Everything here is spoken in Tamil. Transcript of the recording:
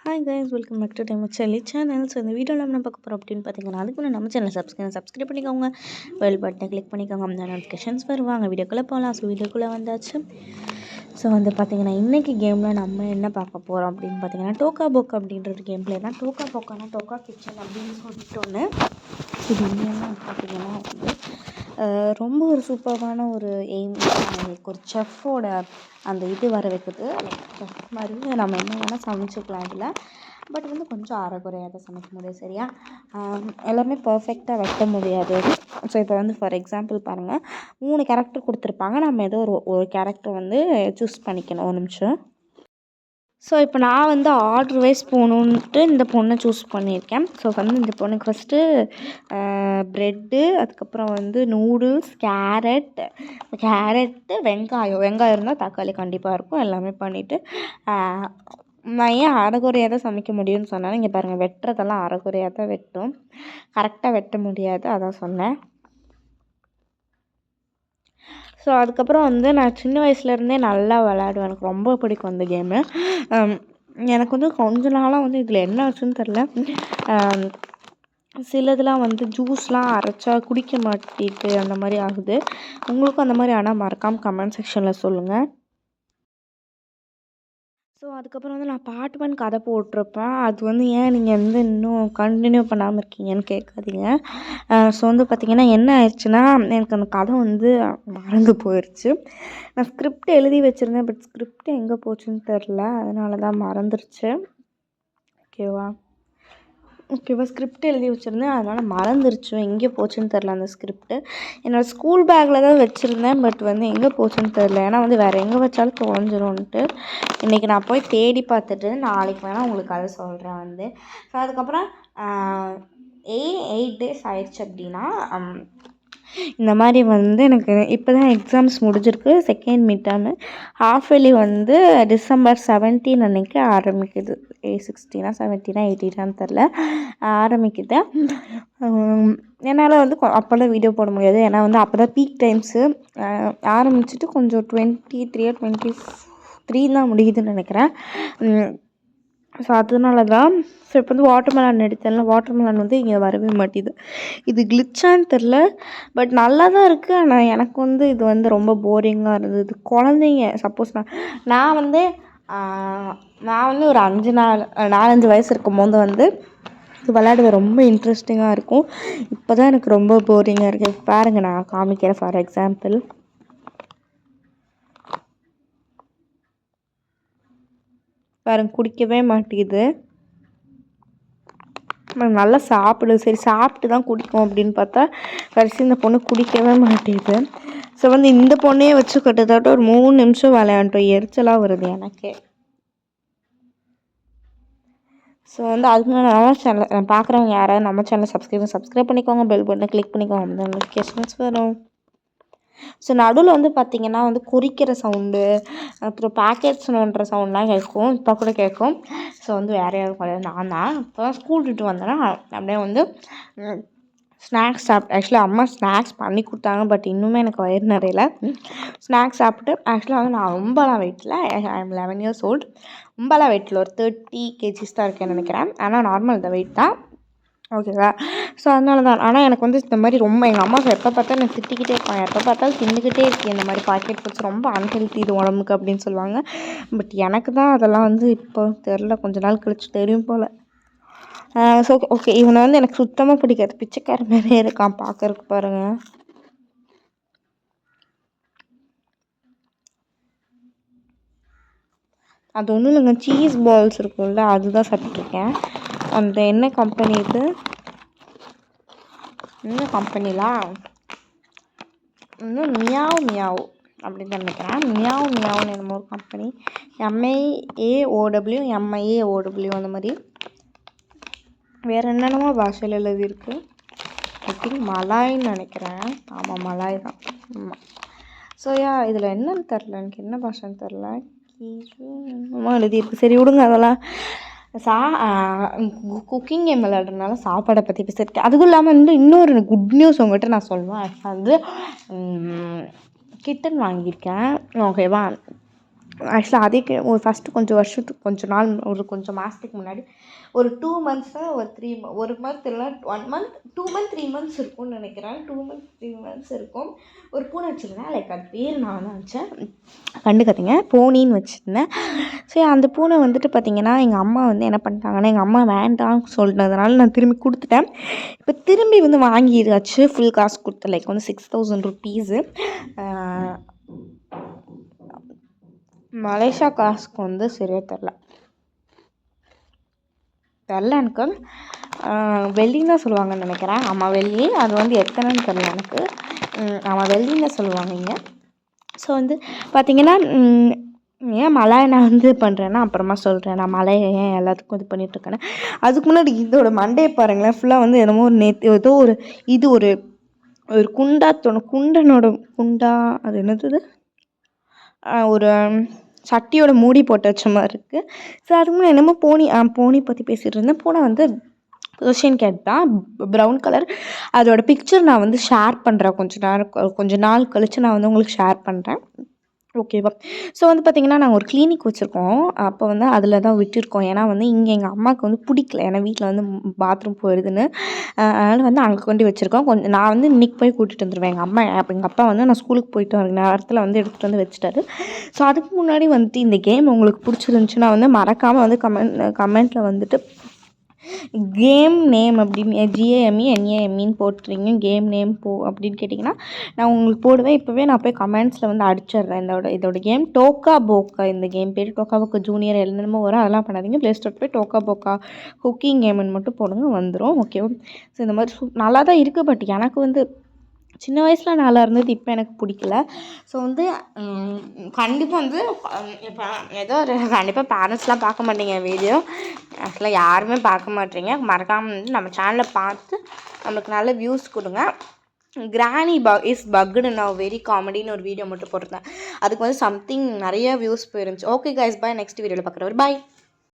Hi guys, welcome back to டைம் செல்லி சேனல். ஸோ இந்த வீடியோவில் நம்ம பார்க்க போகிறோம் அப்படின்னு பார்த்தீங்கன்னா, அதுக்கு முன்னாடி நம்ம சேனல் சப்ஸ்கிரைப் பண்ணிக்கோங்க, பெல் பட்டனை கிளிக் பண்ணிக்கோங்க, அந்த நோட்டிஃபிகேஷன்ஸ் வருவாங்க. வீடியோக்குள்ளே போகலாம். ஸோ வீடியோக்குள்ளே வந்தாச்சு. ஸோ வந்து பார்த்தீங்கன்னா, இன்றைக்கி கேமில் நம்ம என்ன பார்க்க போகிறோம் அப்படின்னு பார்த்தீங்கன்னா, டோக்கா போக் அப்படின்றது கேம் பிளே தான். டோக்கா போக்கானா டோக்கா கிச்சன் அப்படின்னு சொல்லிட்டு ஒன்று. இது என்னென்னா பார்த்தீங்கன்னா வந்து ரொம்ப ஒரு சூப்பரான ஒரு எய்ம். உங்களுக்கு ஒரு செஃப்போட அந்த இது வர வைக்குது. செஃப் மாதிரி நம்ம என்ன வேணால் சமைச்சிக்கலாம் இதில். பட் வந்து கொஞ்சம் அரைகுறையாக தான் சமைக்க முடியும். சரியா, எல்லாமே பர்ஃபெக்டாக வைக்க முடியாது. ஸோ இப்போ வந்து ஃபார் எக்ஸாம்பிள் பாருங்கள், 3 கேரக்டர் கொடுத்துருப்பாங்க. நம்ம ஏதோ ஒரு கேரக்டர் வந்து சூஸ் பண்ணிக்கணும். ஒரு நிமிஷம். ஸோ இப்போ நான் வந்து ஆர்டர் வைஸ் போகணுன்ட்டு இந்த பொண்ணை சூஸ் பண்ணியிருக்கேன். ஸோ வந்து இந்த பொண்ணுக்கு ஃபஸ்ட்டு ப்ரெட்டு, அதுக்கப்புறம் வந்து நூடுல்ஸ், கேரட்டு, வெங்காயம் இருந்தால் தக்காளி கண்டிப்பாக இருக்கும். எல்லாமே பண்ணிவிட்டு நான் ஏன் அரைகுறையாக தான் சமைக்க முடியும்னு சொன்னேன். இங்கே பாருங்கள், வெட்டுறதெல்லாம் அரைகுறையாக தான் வெட்டும், கரெக்டாக வெட்ட முடியாது, அதான் சொன்னேன். ஸோ அதுக்கப்புறம் வந்து நான் சின்ன வயசுலேருந்தே நல்லா விளையாடுவேன். எனக்கு ரொம்ப பிடிக்கும் அந்த கேமு. எனக்கு வந்து கொஞ்ச நாளாக வந்து இதில் என்ன ஆச்சுன்னு தெரில, சிலதெலாம் வந்து ஜூஸ்லாம் அரைச்சா குடிக்க மாட்டேங்குது, அந்த மாதிரி ஆகுது. உங்களுக்கும் அந்த மாதிரி ஆனால் மறக்காமல் கமெண்ட் செக்ஷனில் சொல்லுங்கள். ஸோ அதுக்கப்புறம் வந்து நான் பார்ட் 1 கதை போட்டிருப்பேன். அது வந்து ஏன் நீங்கள் வந்து இன்னும் கண்டினியூ பண்ணாமல் இருக்கீங்கன்னு கேட்காதீங்க. ஸோ வந்து பார்த்திங்கன்னா என்ன ஆயிடுச்சுன்னா, எனக்கு அந்த கதை வந்து மறந்து போயிடுச்சு. நான் ஸ்கிரிப்ட் எழுதி வச்சுருந்தேன், பட் ஸ்கிரிப்ட் எங்கே போச்சுன்னு தெரில, அதனால தான் மறந்துருச்சு. ஓகேவா, ஸ்கிரிப்ட் எழுதி வச்சுருந்தேன், அதனால் மறந்துருச்சு. எங்கே போச்சுன்னு தெரில அந்த ஸ்கிரிப்ட்டு. என்னோடய ஸ்கூல் பேக்கில் தான் வச்சுருந்தேன், பட் வந்து எங்கே போச்சுன்னு தெரில. ஏன்னா வந்து வேறு எங்கே வச்சாலும் தொலைஞ்சிரும்ன்ட்டு இன்றைக்கி நான் போய் தேடி பார்த்துட்டு நாளைக்கு வேணால் உங்களுக்கு அதை சொல்கிறேன் வந்து. ஸோ அதுக்கப்புறம் 8 டேஸ் ஆயிடுச்சு. அப்படின்னா இந்த மாதிரி வந்து எனக்கு இப்போ தான் எக்ஸாம்ஸ் முடிஞ்சிருக்கு. Second mid term. Half yearly வந்து டிசம்பர் 17 அன்றைக்கி ஆரம்பிக்குது. 16 17 18 தெரில, ஆரம்பிக்குது. என்னால் வந்து அப்போல்லாம் வீடியோ போட முடியாது, ஏன்னா வந்து அப்போ தான் பீக் டைம்ஸு. ஆரம்பிச்சுட்டு கொஞ்சம் 23 23 தான் முடியுதுன்னு நினைக்கிறேன். ஸோ அதனால தான். ஸோ இப்போ வந்து வாட்டர்மெலான் எடுத்தேன்ல, வாட்டர்மெலான் வந்து இங்கே வரவே மாட்டேது. இது கிளிச்சான்னு தெரில, பட் நல்லா தான் இருக்குது. ஆனால் எனக்கு வந்து இது வந்து ரொம்ப போரிங்காக இருந்தது. குழந்தைங்க சப்போஸ் நான் வந்து ஒரு 4-5 வயசு இருக்கும்போது வந்து இது விளையாடுவேன், ரொம்ப இன்ட்ரெஸ்டிங்காக இருக்கும். இப்போ தான் எனக்கு ரொம்ப போரிங்காக இருக்குது. பாருங்கள், நான் காமிக்கிறேன். ஃபார் எக்ஸாம்பிள் பாருங்க, குடிக்கவே மாட்டேங்குது. நல்லா சாப்பிடு, சரி சாப்பிட்டு தான் குடிக்கும் அப்படின்னு பார்த்தா கடைசி இந்த பொண்ணு குடிக்கவே மாட்டேங்குது. ஸோ வந்து இந்த பொண்ணையே வச்சு கிட்டத்தட்ட ஒரு 3 நிமிஷம் விளையாண்டோம். எரிச்சலாக வருது எனக்கு. ஸோ வந்து அதுக்கு நம்ம சேனல் பார்க்குறவங்க யாராவது நம்ம சேனலை சப்ஸ்கிரைப் பண்ணிக்கோங்க, பெல் பட்டனை கிளிக் பண்ணிக்கோங்க, அந்த நோட்டிஃபிகேஷன்ஸ் வரும். ஸோ நடுவில் வந்து பார்த்திங்கன்னா வந்து குறிக்கிற சவுண்டு, அப்புறம் பேக்கெட்ஸ் நோண்டுற சவுண்ட்லாம் கேட்கும். இப்போ கூட கேட்கும். ஸோ வந்து வேறு யாரும் கிடையாது, நான் தான். இப்போ தான் ஸ்கூல் விட்டு வந்தேன்னா அப்படியே வந்து ஸ்நாக்ஸ் ஆக்சுவலாக அம்மா ஸ்நாக்ஸ் பண்ணி கொடுத்தாங்க, பட் இன்னுமே எனக்கு வயிறு நிறையல. ஸ்நாக்ஸ் சாப்பிட்டு ஆக்சுவலாக வந்து நான் ரொம்பலாம் வெயிட்டில், ஐ எம் 11 years old. ரொம்பலாம் வெயிட்டில் ஒரு 30 kgs தான் இருக்கேன்னு நினைக்கிறேன். ஆனால் நார்மல் இந்த வெயிட் தான், ஓகேவா. ஸோ அதனால தான். ஆனால் எனக்கு வந்து இந்த மாதிரி ரொம்ப எங்கள் அம்மா எப்போ பார்த்தாலும் எனக்கு திட்டிக்கிட்டே இருப்பாங்க, எப்போ பார்த்தாலும் தின்னுக்கிட்டே இருக்கேன் இந்த மாதிரி பாக்கெட் ஃபுட்ஸ், ரொம்ப அன்ஹெல்த்தி இது உடம்புக்கு அப்படின்னு சொல்லுவாங்க. பட் எனக்கு தான் அதெல்லாம் வந்து இப்போ தெரில, கொஞ்ச நாள் கழிச்சு தெரியும் போல். ஸோ ஓகே, இவனை வந்து எனக்கு சுத்தமாக பிடிக்காது, பிச்சைக்கார மாதிரியே இருக்கான் பார்க்கறதுக்கு. பாருங்கள், அது ஒன்றும் இல்லைங்க, சீஸ் பால்ஸ் இருக்கும்ல, அதுதான் சாப்பிட்ருக்கேன். அந்த என்ன கம்பெனி இது, என்ன கம்பெனிலாம் இன்னும் மியாவ் அப்படின்னு தான் நினைக்கிறேன். மியாவ்னு என்னமோ ஒரு கம்பெனி, MAAOW அந்த மாதிரி வேறு என்னென்னமோ பாஷையில் எழுதியிருக்கு. ஐ திங்க் மலாய்ன்னு நினைக்கிறேன். ஆமாம், மலாய் தான். ஆமாம். ஸோ இதில் என்னன்னு தெரில, எனக்கு என்ன பாஷைன்னு தெரில, என்னமோ எழுதியிருக்கு. சரி விடுங்க அதெல்லாம். குக்கிங் கேம் விளையாடுறதுனால சாப்பாடை பற்றி பேசியிருக்கேன். அதுவும் இல்லாமல் வந்து இன்னொரு குட் நியூஸ் உங்கள்கிட்ட நான் சொல்லுவேன். வந்து கிட்டன் வாங்கியிருக்கேன், ஓகேவா. ஆக்சுவலாக அதே ஒரு ஃபஸ்ட்டு கொஞ்சம் மாதத்துக்கு முன்னாடி ஒரு 2 மந்த்ஸா ஒரு 1 மந்த் இல்லை 1 மந்த் 2 மந்த் 3 மந்த்ஸ் இருக்கும்னு நினைக்கிறேன். 2 மந்த் 3 மந்த்ஸ் இருக்கும். ஒரு பூனை வச்சுருந்தேன். லைக் அது பேர் நான் தான் வச்சேன், கண்டுக்காதீங்க, போனின்னு வச்சுருந்தேன். சரி, அந்த பூனை வந்துட்டு பார்த்திங்கன்னா எங்கள் அம்மா வந்து என்ன பண்ணிட்டாங்கன்னா, எங்கள் அம்மா வேண்டாம்னு சொன்னதுனால நான் திரும்பி கொடுத்துட்டேன். இப்போ திரும்பி வந்து வாங்கியாச்சு ஃபுல் காசு கொடுத்து. லைக் வந்து 6000 ருபீஸு. மலேசியா காசுக்கு வந்து சரியாக தெரில எனக்கு. வெள்ளின்னு தான் சொல்லுவாங்கன்னு நினைக்கிறேன். ஆமாம், வெள்ளி. அது வந்து எத்தனைன்னு தெரில எனக்கு. ஆமாம், வெள்ளின்னு தான் சொல்லுவாங்க இங்கே. ஸோ வந்து பார்த்திங்கன்னா, ஏன் மழை நான் வந்து பண்ணுறேன்னா அப்புறமா சொல்கிறேன். நான் மழையை ஏன் எல்லாத்துக்கும் இது பண்ணிகிட்ருக்கேன்னு. அதுக்கு முன்னாடி இதோட மண்டையை பாருங்களேன். ஃபுல்லாக வந்து என்னமோ ஏதோ ஒரு இது ஒரு குண்டா அது என்னது, ஒரு சட்டியோட மூடி போட்டு வச்ச மாதிரி இருக்குது. ஸோ அதுக்கு முன்னாடி என்னமோ போனி பற்றி பேசிகிட்டு இருந்தேன். பூனை வந்து பெர்ஷியன் கேட் தான், ப்ரௌன் கலர். அதோட பிக்சர் நான் வந்து ஷேர் பண்ணுறேன். கொஞ்ச நாள் கழித்து நான் வந்து உங்களுக்கு ஷேர் பண்ணுறேன், ஓகேவா? ஸோ வந்து பார்த்திங்கன்னா நாங்கள் ஒரு கிளினிக் வச்சுருக்கோம். அப்போ வந்து அதில் தான் விட்டுருக்கோம். ஏன்னா வந்து இங்கே எங்கள் அம்மாவுக்கு வந்து பிடிக்கல, ஏன்னா வீட்டில் வந்து பாத்ரூம் போயிடுதுன்னு. அதனால் வந்து அங்கே கொண்டு வச்சுருக்கோம். நான் வந்து இன்றைக்கி போய் கூட்டிகிட்டு வந்துடுவேன். எங்கள் அப்பா வந்து நான் ஸ்கூலுக்கு போயிட்டு வர நேரத்தில் வந்து எடுத்துகிட்டு வந்து வச்சுட்டாரு. ஸோ அதுக்கு முன்னாடி வந்துட்டு இந்த கேம் உங்களுக்கு பிடிச்சிருந்துச்சுன்னா வந்து மறக்காமல் வந்து கமெண்ட்டில் வந்துட்டு கேம் நேம் அப்படின்னு GAMENAMEன்னு போட்டுறீங்க. கேம் நேம் அப்படின்னு கேட்டிங்கன்னா நான் உங்களுக்கு போடுவேன். இப்போவே நான் போய் கமெண்ட்ஸில் வந்து அடிச்சிடுறேன். இதோட கேம் டோக்கா போக்கா. இந்த கேம் பேர் டோக்கா போக்கா ஜூனியர் என்னென்னமோ வரும், அதெல்லாம் பண்ணாதீங்க. ப்ளே ஸ்டோர் போய் டோக்கா போக்கா குக்கிங் கேம்னு மட்டும் போடுங்க, வந்துடும், ஓகேவா? ஸோ இந்த மாதிரி நல்லா தான் இருக்குது. பட் எனக்கு வந்து சின்ன வயசில் நல்லா இருந்தது, இப்போ எனக்கு பிடிக்கல. ஸோ வந்து கண்டிப்பாக வந்து இப்போ கண்டிப்பாக பேரண்ட்ஸ்லாம் பார்க்க மாட்டீங்க வீடியோ. ஆக்சுவலாக யாருமே பார்க்க மாட்டீங்க. மறக்காமல் வந்து நம்ம சேனலில் பார்த்து நம்மளுக்கு நல்ல வியூஸ் கொடுங்க. கிராணி இஸ் பக்குடு நான் வெரி காமெடின்னு ஒரு வீடியோ மட்டும் போட்டிருந்தேன். அதுக்கு வந்து சம்திங் நிறைய வியூஸ் போயிருந்துச்சு. ஓகே கைஸ், பாய். நெக்ஸ்ட் வீடியோவில் பார்க்குறேன். பாய்.